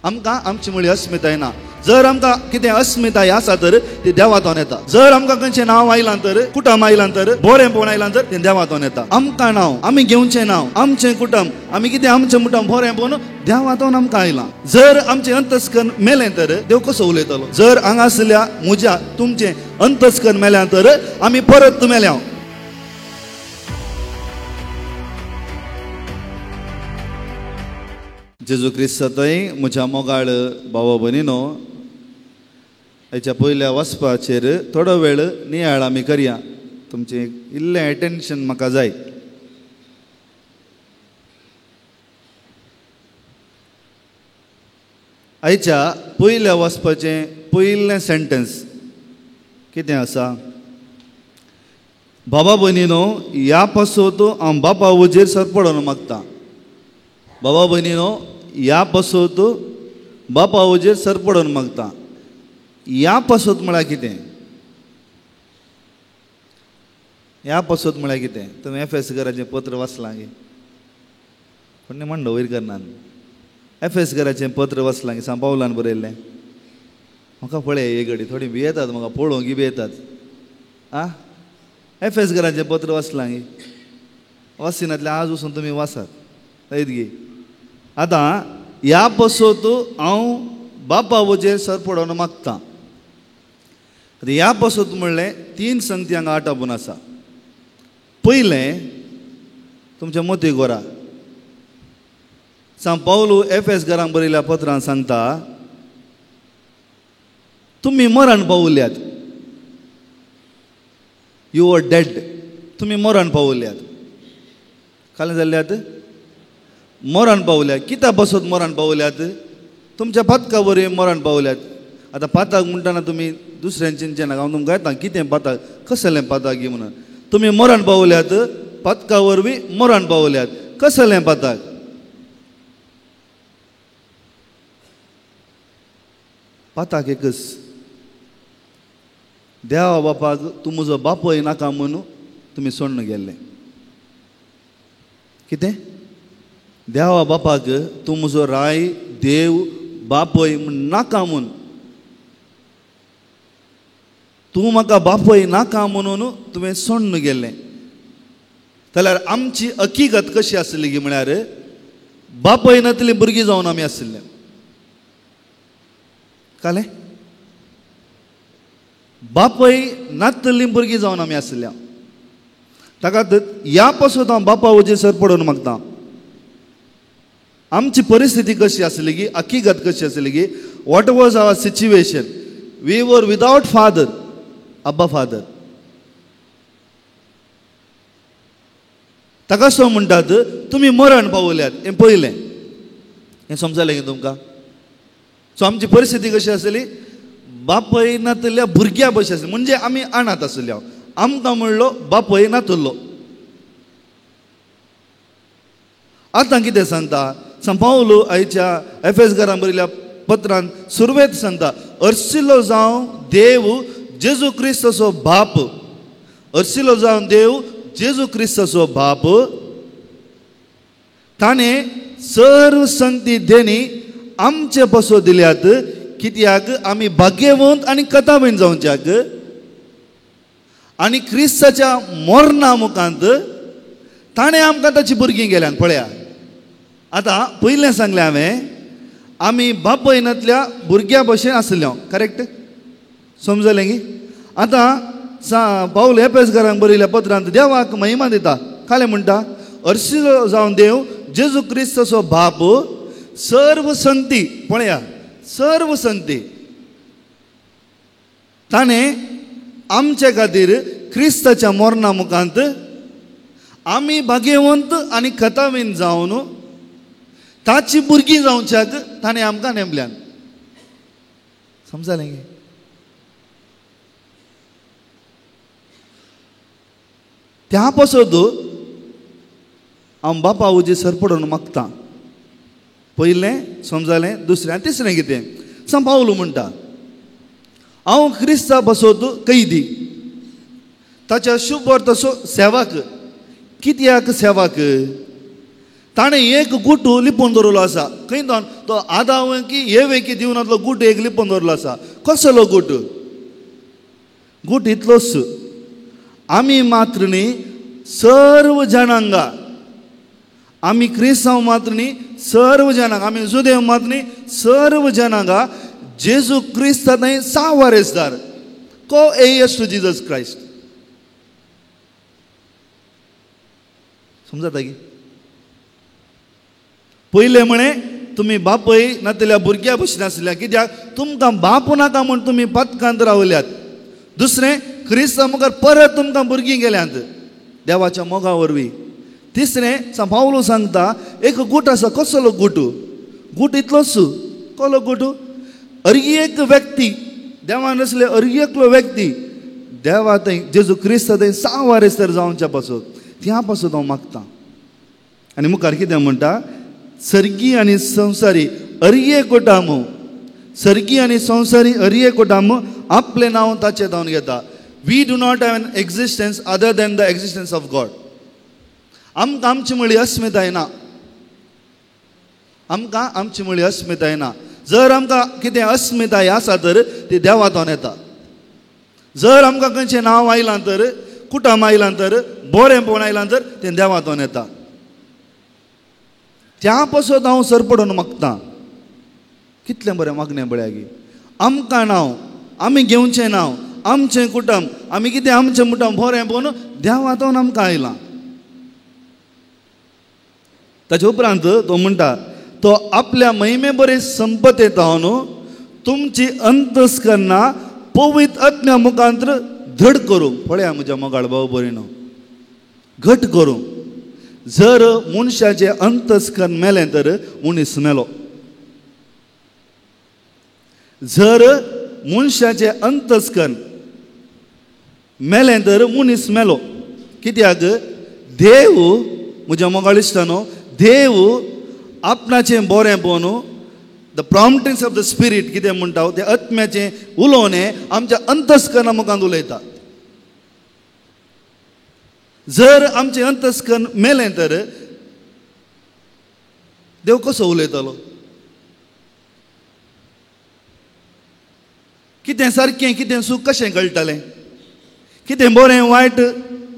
आमकां आमची मुळी अस्मिताय ना. जर आमकां कितें अस्मिताय आसा तर ती देवातून येता. जर आमकां खंयचें नांव आयलां तर, कुटुंब आयलां तर, बरेंपण आयलां तर तें देवातून येता. आमकां नांव आमी घेवचें नांव, आमचें कुटुंब, आमी कितें आमचें कुटुंब बरेंपण देवातून आमकां आयलां. जर आमचें अंतस्करण मेलें तर देव कसो उलयतलो? जर हांगासरल्या म्हज्या तुमचें अंतस्करण मेलें तर आमी परत मेल्या. जेजू क्रिस्तांतय म्हज्या मोगाळ भावा भयणीनो, हेच्या पयल्या वचपाचेर थोडो वेळ नियाळ आमी करया. तुमचें इल्लें एटेन्शन म्हाका जाय. आयच्या पयल्या वचपाचें पयलें सेंटेन्स कितें आसा? बाबा भयणीनो, ह्या पासत हांव बापा वजेर सरपडोन मागता. बाबा भयणीनो, ह्या पासत बापा वजेर सरपडोन मागता. ह्या पासत म्हळ्यार कितें? ह्या पासत म्हळ्यार कितें? तुमी एफेसकाराचें पत्र वाचलां गे? कोणी म्हणलो वयर करनान? एफेसकाराचें पत्र वाचलां गे? सांग पावलान बरयल्लें. म्हाका पळय एक घडी थोडी भियेतात, म्हाका पळोवंक भियेतात. एफेसकाराचें पत्र वाचलां गे? वाचिनातले आज वचून तुमी वाचात. जायत गे. आतां ह्या पासत हांव बापा वजेर सरपडोन मागता. ह्या पासत म्हणलें 3 संगती हांगा आटापून आसा. पयलें तुमच्या मती गोरा. सांग पावलू एफेसकारांक बरयल्या पत्रांत सांगता, तुमी मरण पावल्यात. You are dead. तुमी मरण पावल्यात. काल जाल्ल्यात मरण पावल्यात. कित्याक पासत मरण पावल्यात? तुमच्या पातका वरवीं मरण पावल्यात. आतां पाताक म्हणटाना तुमी दुसऱ्यान चिंतचे नाका. हांव तुमकां येता कितें पाताक, कसलें पाताक गी म्हणून. तुमी मरण पावल्यात, पातका वरवीं मरण पावल्यात. कसलें पाताक? पाताक एकच. देवा बापाक तूं म्हजो बापय नाका म्हणून तुमी सोडून गेल्ले. कितें? देवा बापाक तूं म्हजो राय, देव, बापय म्हण नाका म्हूण. तूं म्हाका बापय नाका म्हणून तुवें सोडून गेल्लें. जाल्यार आमची हकीकत कशी आसली गी म्हळ्यार बापय नातलीं भुरगीं जावन आमी आसले. कळ्ळें? बापय नातलीं भुरगीं जावन आमी आसल्या. ताका ह्या पासून हांव बापा वजेर सरपडोन मागता. आमची परिस्थिती कशी आसली गी, हकीकत कशी आसली गी? What was our situation? We were without father, अब्बा फादर. ताका सो म्हणटात तुमी मरण पावल्यात. हें पयलें. हें समजलें गे तुमकां? सो आमची परिस्थिती कशी आसली? बापय नातल्या भुरग्या भशेन आसली. म्हणजे आमी अनाथ आसले. आमकां म्हणलो बापय नातलो. आतां कितें सांगता? सांग पावलो आयच्या एफेसकारांक बरयल्या पत्रांत सुरवेत सांगता, अर्सिलो जावं देव जेजू क्रिस्ताचो बाप. अर्सिलो जावं देव जेजू क्रिस्ताचो बाप. ताणें सर्व संगती देणी आमचे पासो दिल्यात. कित्याक आमी भाग्यवंत आनी कथावंत जावच्याक आनी क्रिस्ताच्या मरणा मुखांत ताणें आमकां ताची भुरगीं गेल्यात. पळया, आतां पयलें सांगलें हांवें, आमी बापयनातल्या भुरग्या भशेन आसल्यो. करेक्ट? समजलें गी? आतां पावल एफेसकारांक बरयल्या पत्रांत देवाक महिमा दिता. काले म्हणटा, अर्सिलो जावन देव जेजू क्रिस्ताचो बाप सर्व संगती. पळया, सर्व संगती ताणें आमचे खातीर क्रिस्ताच्या मरणा मुखांत आमी भाग्यवंत आनी कथावीन जावन ताची भुरगीं जावच्याक ताणें आमकां नेमल्यान. समजलें गे? त्या पासत हांव बापा वजेर सरपडोन मागता. पयलें समजलें. दुसरें आनी तिसरें कितें? सांग पावलो म्हणटा, हांव क्रिस्ता पासत कैदी, ताच्या शुभ अर्थाचो सेवक. कित्याक सेवक? ताणें एक गुटू लिपोवन दवरलो आसा खंय तो आदां की हे वेकी दिवनांतलो गूट एक लिपोवन दवरलो आसा कसलो गूट इतलोच आमी मात्र न्ही सर्व जाणांगा आमी क्रिस्तांव मात्र न्ही सर्व जाणांक आमी जुदेव मात्र न्ही सर्व जाणांगा जेजू क्रिस्त थंय सावारेसदार को एयर्स टू जीसस क्राइस्ट समजता की पयले म्हणे तुमी बापय नातल्या भुरग्या भशेन आसल्या कित्याक तुमकां बाप नाका म्हूण तुमी पथकांत रावल्यात दुसरें क्रिस्ता मुखार परत तुमकां भुरगीं गेल्यांत देवाच्या मोगा वरवीं तिसरें पावलो सांगता एक गूट आसा कसलो गूट इतलोच कसलो गूट एक व्यक्ती देवान असले एकलो व्यक्ती देवा थंय जेजू क्रिस्त थंय सावारेस्तर जावच्या पासून त्या पासून हांव मागतां आनी मुखार कितें म्हणटा सर्गी आनी संवसारी कोटामू सर्गी आनी संवसारी कोटामू आपले नांव ताचे जावन घेता we do not have an existence other than the existence of God आमकां आमची म्हळी अस्मिताय ना आमकां आमची म्हळी अस्मिताय ना जर आमकां कितें अस्मिताय आसा तर ती देवांतून येता जर आमकां खंयचें नांव आयलां तर कुटुंब आयलां तर बरेंपण आयलां तर तें देवांतून येता त्या पासून हांव सरपडून मागतां कितलें बरें मागणें बळ्यागी आमकां नांव आमी घेवचें नांव आमचें कुटुंब आमी कितें आमचें कुटुंब बरेंपण देवांतून आमकां आयलां ताचे उपरांत तो म्हणटा तो आपल्या महिमे बरे संपते न्हू तुमची अंतस्करणां पवित्र आत्म्या मुखांतर धड करूं पळया म्हज्या मोगाळ भाव बरी न्हू घट करूं जर मनशाचें अंतस्करण मेलें तर मनीस मेलो जर मनशाचें अंतस्करण मेलें तर मनीस मेलो कित्याक देव म्हज्या मोगाळ इश्टानो देव आपणाचें बरेंपण द प्रॉम्प्टिंग्स ऑफ द स्पिरीट कितें म्हणटा तें आत्म्याचें उलोवणें आमच्या अंतस्करणा मुखांत उलयता जर आमचें अंतस्करण मेलें तर देव कसो उलयतलो कितें सारकें कितें सूख कशें कळटलें कितें बरें वायट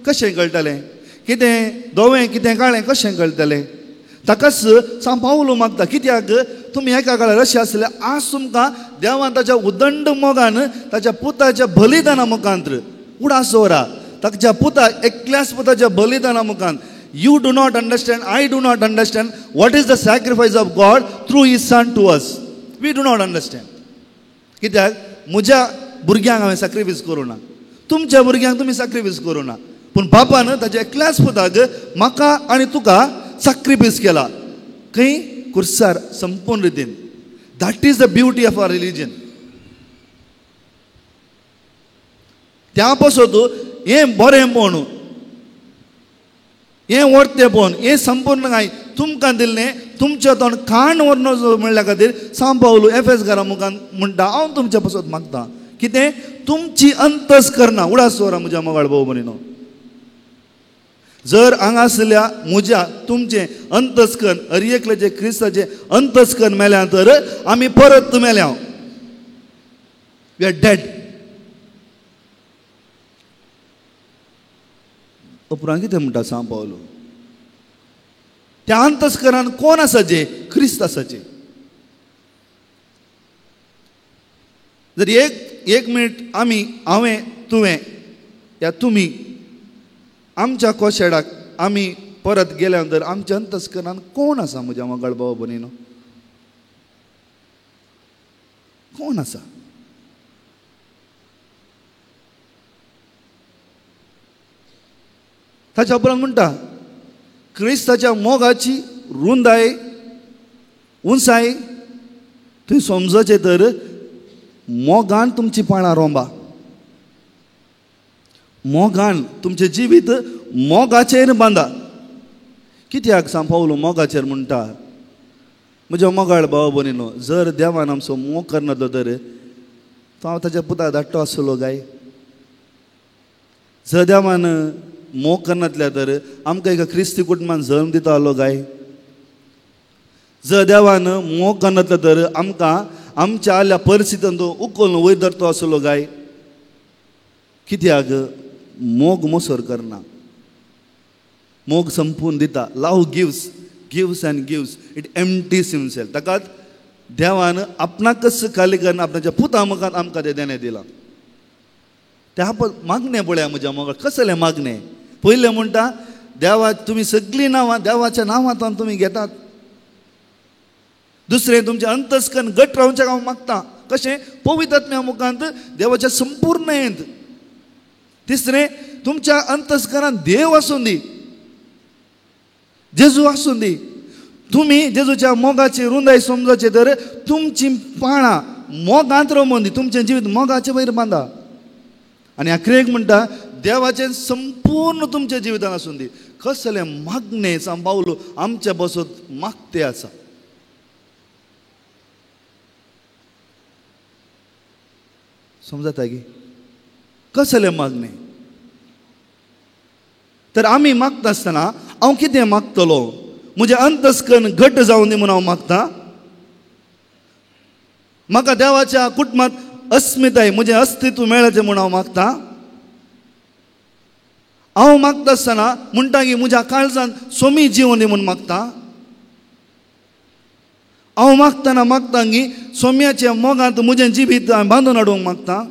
कशें कळटलें कितें धवें कितें काळें कशें कळटलें ताकाच सांपावलो मागता कित्याक तुमी एका काळार अशें आसले आज तुमकां देवान ताच्या उदंड मोगान ताच्या पुताच्या बलिदाना मुखांतर उडास दवरा ताच्या पुता एकल्याच पुताच्या बलिदाना मुखांत you do not understand I do not understand what is the sacrifice of God through his son to us we do not understand कित्याक म्हज्या भुरग्यांक हांवें सॅक्रिफायस करूं ना तुमच्या भुरग्यांक तुमी सॅक्रिफायस करूं ना पूण बापान ताच्या एकल्याच पुताक म्हाका आनी तुका सॅक्रिफायस केला खंय कुर्सार संपूर्ण रितीन that is the beauty of our religion त्या पासून हें बरेंपण हें वर्तेपण हें संपूर्ण काय तुमकां दिल्लें तुमच्या तोंड काण व्हरनो म्हणल्या खातीर सांपावलो एफएस घरा मुखार म्हणटा हांव तुमच्या पासून मागतां कितें तुमची अंतस्करणां उडास दवरा म्हज्या मोगाळ भाव भयणीनो जर हांगा आसल्या म्हज्या तुमचें अंतस्करण हरियेकल्याचें क्रिस्ताचें अंतस्करण मेल्यां तर आमी परत मेल्या वी आर डेड उपरांत कितें म्हणटा सांपावलो त्या अंतस्करान कोण आसाचे क्रिस्त आसाचे जर एक मिनीट आमी हांवें तुवें या तुमी आमच्या कोशेडाक आमी परत गेल्या नंतर आमच्या अंतस्करान कोण आसा म्हज्या मोगाळ भाव भयणीनो कोण आसा ताच्या उपरांत म्हणटा क्रिस्ताच्या मोगाची रुंदाय उंचाय तुवें समजचें तर मोगान तुमची पाळां रोंबा मोगान तुमचें जिवीत मोगाचेर बांदा कित्याक सांपावलो मोगाचेर म्हणटा म्हज्या मोगाळ भाव भयणीनो जर देवान आमचो मोग करनासलो तर तो हांव ताच्या पुताक धाडटो आसलो काय जर देवान मोग करनासल्या तर आमकां एका क्रिस्ती कुटुंबान जल्म दिता आसलो काय जर देवान मोग करनातलो तर आमकां आमच्या आल्या परिस्थितीन तो उखलून वयर धरतो आसलो काय? कित्याक मोग मोसर करना, मोग संपून दिता. Love gives, gives and gives, it empties himself. ताकाच देवान आपणाकच खाली करून आपणाच्या पुता मुखांत आमकां तें देणें दिलां. ते आपण मागणें पळया म्हज्या मोगाळ कसलें मागणें. पयलें म्हणटा देवा तुमी सगळीं नांवां देवाच्या नांवांतल्यान तुमी घेतात. दुसरें तुमचें अंतस्करण घट रावचें हांव मागतां. कशें? पवित्र आत्म्या मुखांत देवाच्या संपूर्णयेंत. तिसरें तुमच्या अंतस्करांत देव आसूं दी, जेजू आसूं दी. तुमी जेजूच्या मोगाची रुंदाय समजचे तर तुमची पाळां मोगांत रमोवन दी, तुमचें जिवीत मोगाचे वयर बांदा. आनी आखरेक म्हणटा देवाचें संपूर्ण तुमच्या जिवितान आसूं दी. कसलें मागणें सांबावलो आमच्या बसत मागते आसा. समजता की कसलें मागणें. तर आमी मागता आसतना हांव कितें मागतलो? म्हजें अंतस्करण घट जावन दी म्हणून हांव मागतां. म्हाका देवाच्या कुटुंबांत अस्मिताय म्हजें अस्तित्व मेळचें म्हणून हांव मागतां. हांव मागता आसतना म्हणटा की म्हज्या काळजांत सोमी जिवन दी म्हणून मागतां. हांव मागतना मागतां की सोम्याच्या मोगांत म्हजें जिवीत हांवें बांदून हाडूंक मागतां.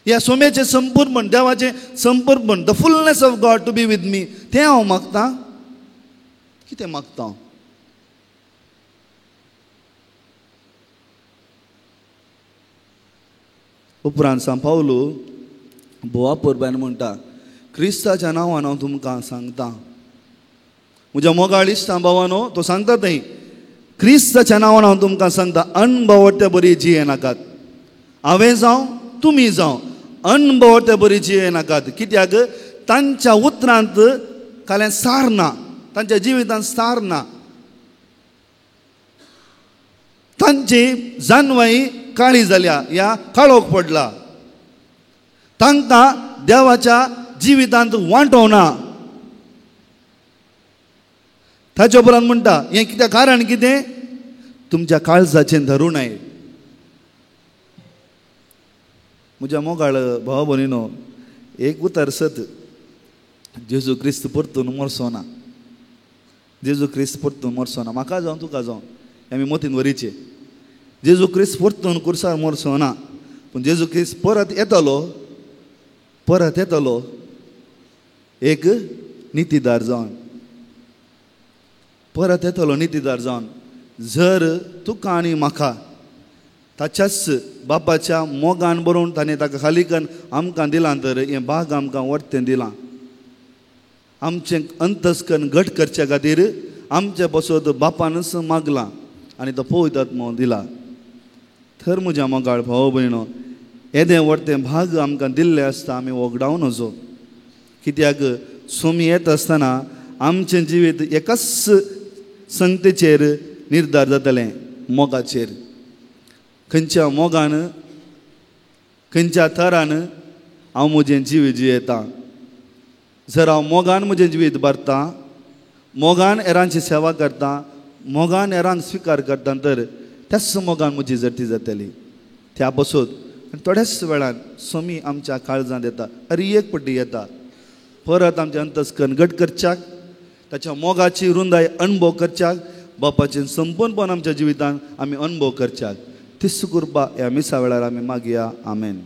ह्या सोम्याचें संपूर्णपण, देवाचें संपूर्णपण, the fullness of God to be with me, तें हांव मागतां. कितें मागतां? उपरांत सांग पावलो बोवा परबान म्हणटा क्रिस्ताच्या नांवान हांव तुमकां सांगतां. म्हज्या मोगाळ इश्टा भावानो तो सांगता थंय क्रिस्ताच्या नांवान हांव तुमकां सांगतां अनभवट्या बरी जिये नाकात. हांवें जावं तुमी जावं अनभवट्या बरी जिये नाकात. कित्याक तांच्या उतरांत कालें सार ना, तांच्या जिवितांत सार ना. तांची जानवाई काळी जाल्या या काळोख पडला. तांकां देवाच्या जिवितांत वांटो ना. ताच्या उपरांत म्हणटा हें कितें कारण कितें? तुमच्या काळजाचें धरूणय. म्हज्या मोगाळ भाव भयणीनो, एक उतर सत जेजू क्रिस्त परतून मरचो ना. जेजू क्रिस्त परतून मरचो ना. म्हाका जावं तुका जावं आमी मोतीन वरीचे. जेजू क्रिस्त परतून कुर्सार मरचो ना. पूण जेजू क्रिस्त परत येतलो एक नितीदार जावन. परत येतलो नितीदार जावन. जर तुका आनी म्हाका ताच्याच बापाच्या मोगान बरोवन ताणें ताका खाली करून आमकां दिलां तर हें भाग आमकां वर्तें दिलां. आमचें अंतस्करण घट करचे खातीर आमचे बसत बापानच मागलां आनी तो पवित्र आत्मो दिला. तर म्हज्या मोगाळ भाव भयणो, येदें वर्तें भाग आमकां दिल्लें आसता आमी वगडावन वचो. कित्याक सोमी येता आसतना आमचें जिवीत एकाच संगतेचेर निर्धार जातलें, मोगाचेर. खंयच्या मोगान, खंयच्या तरान हांव म्हजें जिवीत जियेतां. जर हांव मोगान म्हजें जिवीत भरतां, मोगान हेरांची सेवा करतां, मोगान हेरांक स्विकार करतां, तर त्याच मोगान म्हजी जर्ती जातली. त्या बसत थोड्याच वेळान सोमी आमच्या काळजांत येता. अरे एक पट्टी येता. परत आमचें अंतस्करण घट करच्याक, ताच्या मोगाची रुंदाय अणभव करच्याक, बापाचें संपूर्णपण आमच्या जिवितांत आमी अणभव करच्याक. तिस कृपा ह्या मिसा वेळार आमी मागया. आमेन.